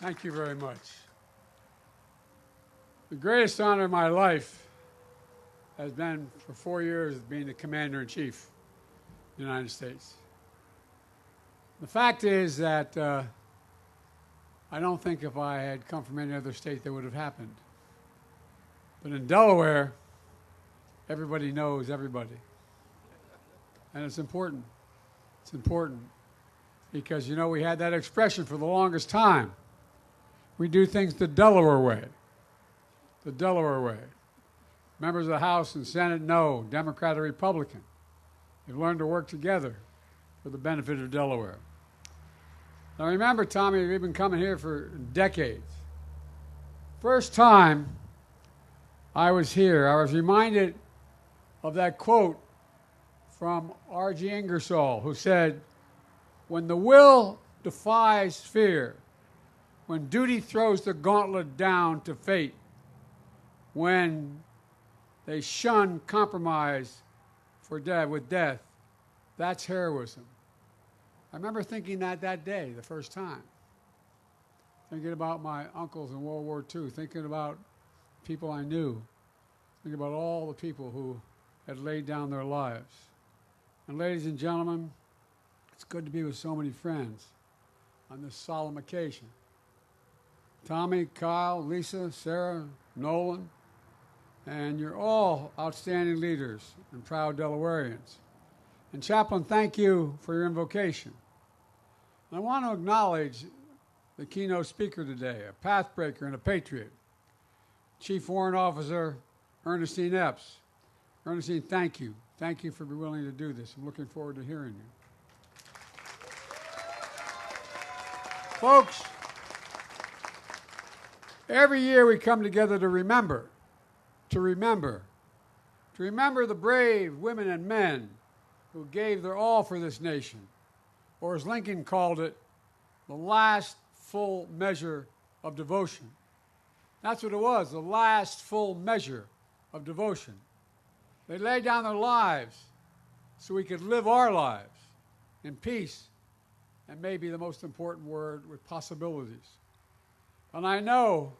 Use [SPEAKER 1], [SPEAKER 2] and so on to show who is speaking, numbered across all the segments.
[SPEAKER 1] Thank you very much. The greatest honor of my life has been for 4 years being the Commander-in-Chief of the United States. The fact is that I don't think if I had come from any other state that would have happened. But in Delaware, everybody knows everybody. And it's important. It's important because, you know, we had that expression for the longest time. We do things the Delaware way. The Delaware way. Members of the House and Senate know, Democrat or Republican. They've learned to work together for the benefit of Delaware. Now remember, Tommy, we've been coming here for decades. First time I was here, I was reminded of that quote from R.G. Ingersoll, who said, "When the will defies fear, when duty throws the gauntlet down to fate, when they shun compromise with death, that's heroism." I remember thinking that day, the first time. Thinking about my uncles in World War II, thinking about people I knew, thinking about all the people who had laid down their lives. And ladies and gentlemen, it's good to be with so many friends on this solemn occasion. Tommy, Kyle, Lisa, Sarah, Nolan, and you're all outstanding leaders and proud Delawareans. And Chaplain, thank you for your invocation. And I want to acknowledge the keynote speaker today, a pathbreaker and a patriot, Chief Warrant Officer Ernestine Epps. Ernestine, thank you. Thank you for being willing to do this. I'm looking forward to hearing you. Folks, every year we come together to remember the brave women and men who gave their all for this nation, or as Lincoln called it, the last full measure of devotion. That's what it was, the last full measure of devotion. They laid down their lives so we could live our lives in peace, and maybe the most important word, with possibilities. And I know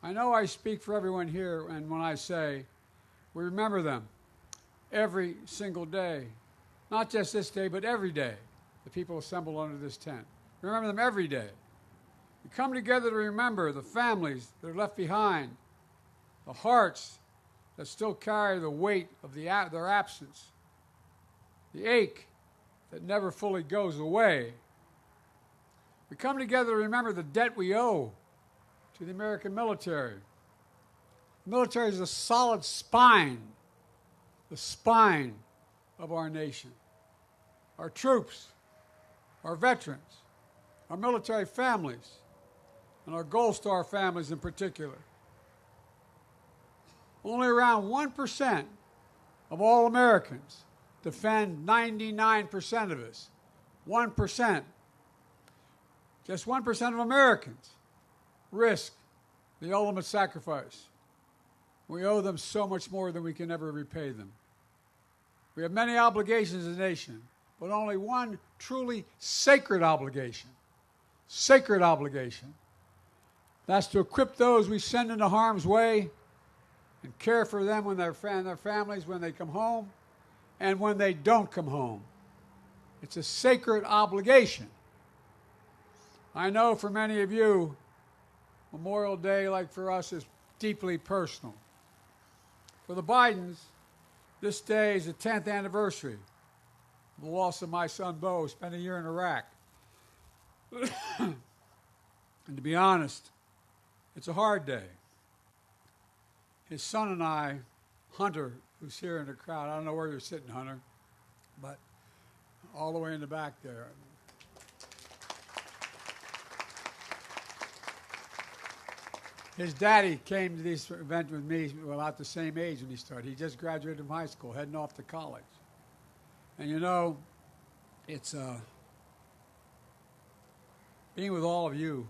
[SPEAKER 1] I speak for everyone here, and when I say we remember them every single day, not just this day, but every day, the people assembled under this tent. We remember them every day. We come together to remember the families that are left behind, the hearts that still carry the weight of their absence, the ache that never fully goes away. We come together to remember the debt we owe to the American military. The military is the solid spine, the spine of our nation. Our troops, our veterans, our military families, and our Gold Star families in particular. Only around 1% of all Americans defend 99% of us. 1%. Just 1% of Americans risk the ultimate sacrifice. We owe them so much more than we can ever repay them. We have many obligations as a nation, but only one truly sacred obligation. Sacred obligation. That's to equip those we send into harm's way and care for them when their families when they come home and when they don't come home. It's a sacred obligation. I know for many of you, Memorial Day, like for us, is deeply personal. For the Bidens, this day is the 10th anniversary of the loss of my son, Bo, who spent a year in Iraq. And to be honest, it's a hard day. His son and I, Hunter, who's here in the crowd, I don't know where you're sitting, Hunter, but all the way in the back there. His daddy came to this event with me about the same age when he started. He just graduated from high school, heading off to college. And you know, it's being with all of you,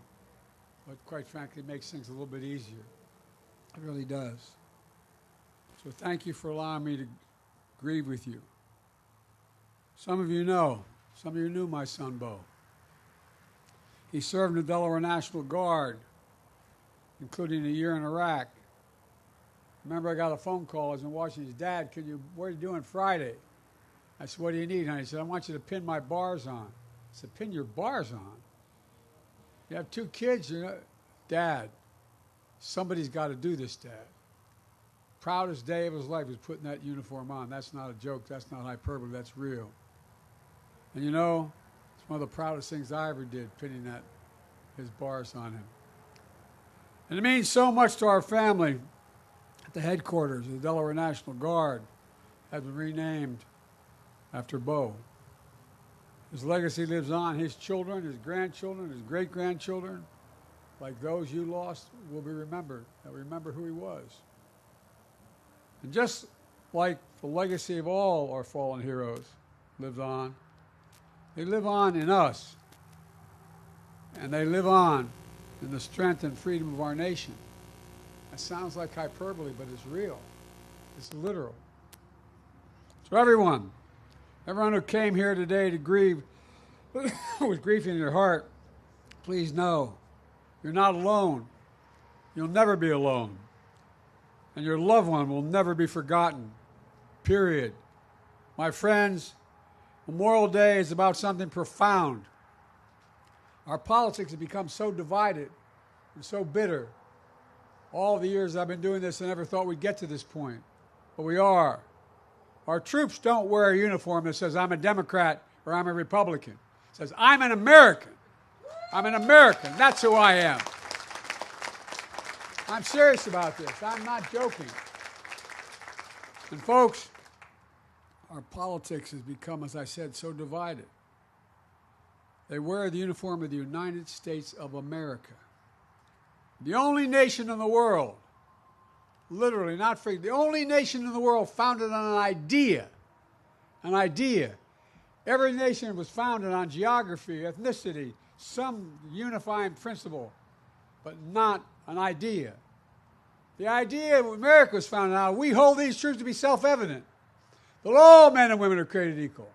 [SPEAKER 1] but quite frankly, makes things a little bit easier. It really does. So thank you for allowing me to grieve with you. Some of you know, some of you knew my son, Bo. He served in the Delaware National Guard, including a year in Iraq. Remember, I got a phone call. I was in Washington. His dad, what are you doing Friday? I said, what do you need, honey? He said, I want you to pin my bars on. I said, pin your bars on? You have 2 kids, Dad, somebody's got to do this, Dad. Proudest day of his life was putting that uniform on. That's not a joke. That's not hyperbole. That's real. And it's one of the proudest things I ever did, pinning his bars on him. And it means so much to our family. At the headquarters of the Delaware National Guard has been renamed after Bo. His legacy lives on. His children, his grandchildren, his great-grandchildren, like those you lost, will be remembered. They'll remember who he was. And just like the legacy of all our fallen heroes lives on, they live on in us. And they live on in the strength and freedom of our nation. That sounds like hyperbole, but it's real. It's literal. So everyone who came here today to grieve with grief in your heart, please know you're not alone. You'll never be alone. And your loved one will never be forgotten. Period. My friends, Memorial Day is about something profound. Our politics have become so divided and so bitter. All the years I've been doing this, I never thought we'd get to this point. But we are. Our troops don't wear a uniform that says, I'm a Democrat or I'm a Republican. It says, I'm an American. I'm an American. That's who I am. I'm serious about this. I'm not joking. And folks, our politics has become, as I said, so divided. They wear the uniform of the United States of America. The only nation in the world, literally, not free, the only nation in the world founded on an idea. An idea. Every nation was founded on geography, ethnicity, some unifying principle, but not an idea. The idea of America was founded on, we hold these truths to be self-evident, that all men and women are created equal,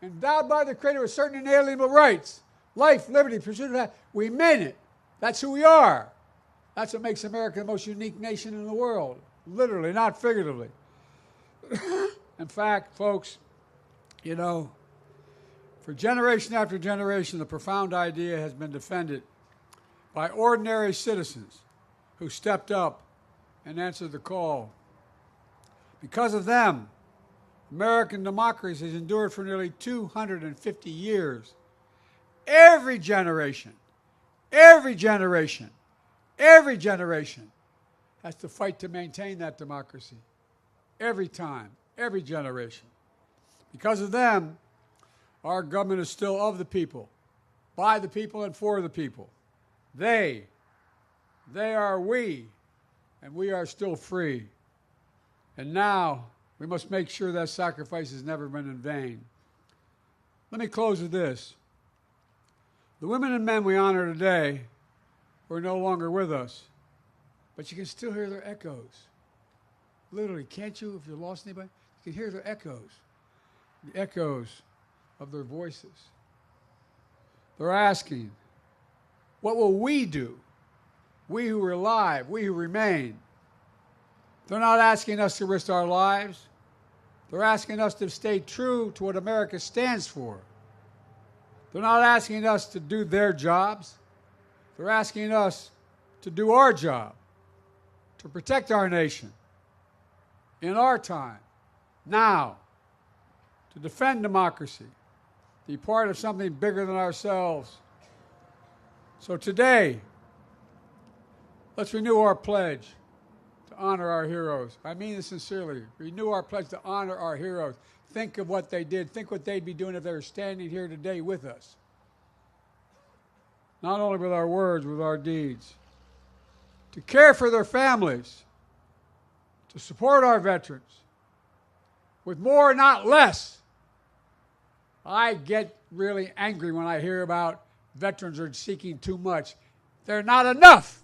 [SPEAKER 1] endowed by the Creator with certain inalienable rights, life, liberty, pursuit of that. We meant it. That's who we are. That's what makes America the most unique nation in the world, literally, not figuratively. In fact, folks, for generation after generation, the profound idea has been defended by ordinary citizens who stepped up and answered the call. Because of them, American democracy has endured for nearly 250 years. Every generation has to fight to maintain that democracy. Every time, every generation. Because of them, our government is still of the people, by the people, and for the people. They are we, and we are still free. And now, we must make sure that sacrifice has never been in vain. Let me close with this. The women and men we honor today who are no longer with us, but you can still hear their echoes. Literally, can't you, if you lost anybody? You can hear their echoes, the echoes of their voices. They're asking, what will we do? We who are alive, we who remain. They're not asking us to risk our lives. They're asking us to stay true to what America stands for. They're not asking us to do their jobs. They're asking us to do our job, to protect our nation in our time, now, to defend democracy, to be part of something bigger than ourselves. So today, let's renew our pledge to honor our heroes. I mean this sincerely. Renew our pledge to honor our heroes. Think of what they did. Think what they'd be doing if they were standing here today with us. Not only with our words, with our deeds. To care for their families. To support our veterans. With more, not less. I get really angry when I hear about veterans are seeking too much. They're not enough.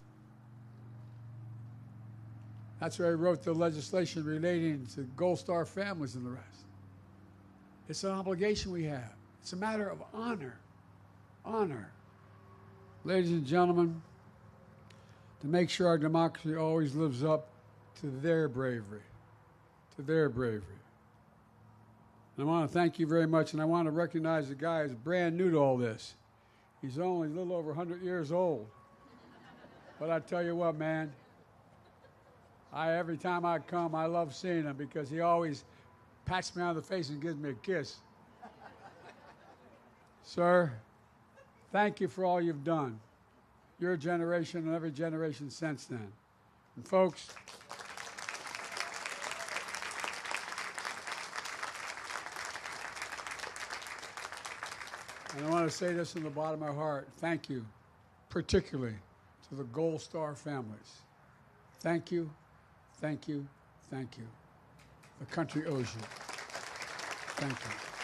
[SPEAKER 1] That's why I wrote the legislation relating to Gold Star families and the rest. It's an obligation we have. It's a matter of honor. Honor. ladies and gentlemen, to make sure our democracy always lives up to their bravery, to their bravery. And I want to thank you very much, and I want to recognize the guy who's brand new to all this. He's only a little over 100 years old. But I tell you what, man, every time I come, I love seeing him because he always pats me on the face and gives me a kiss. Sir, thank you for all you've done. Your generation and every generation since then. And folks, and I want to say this from the bottom of my heart, thank you, particularly to the Gold Star families. Thank you, thank you, thank you. The country owes you. Thank you.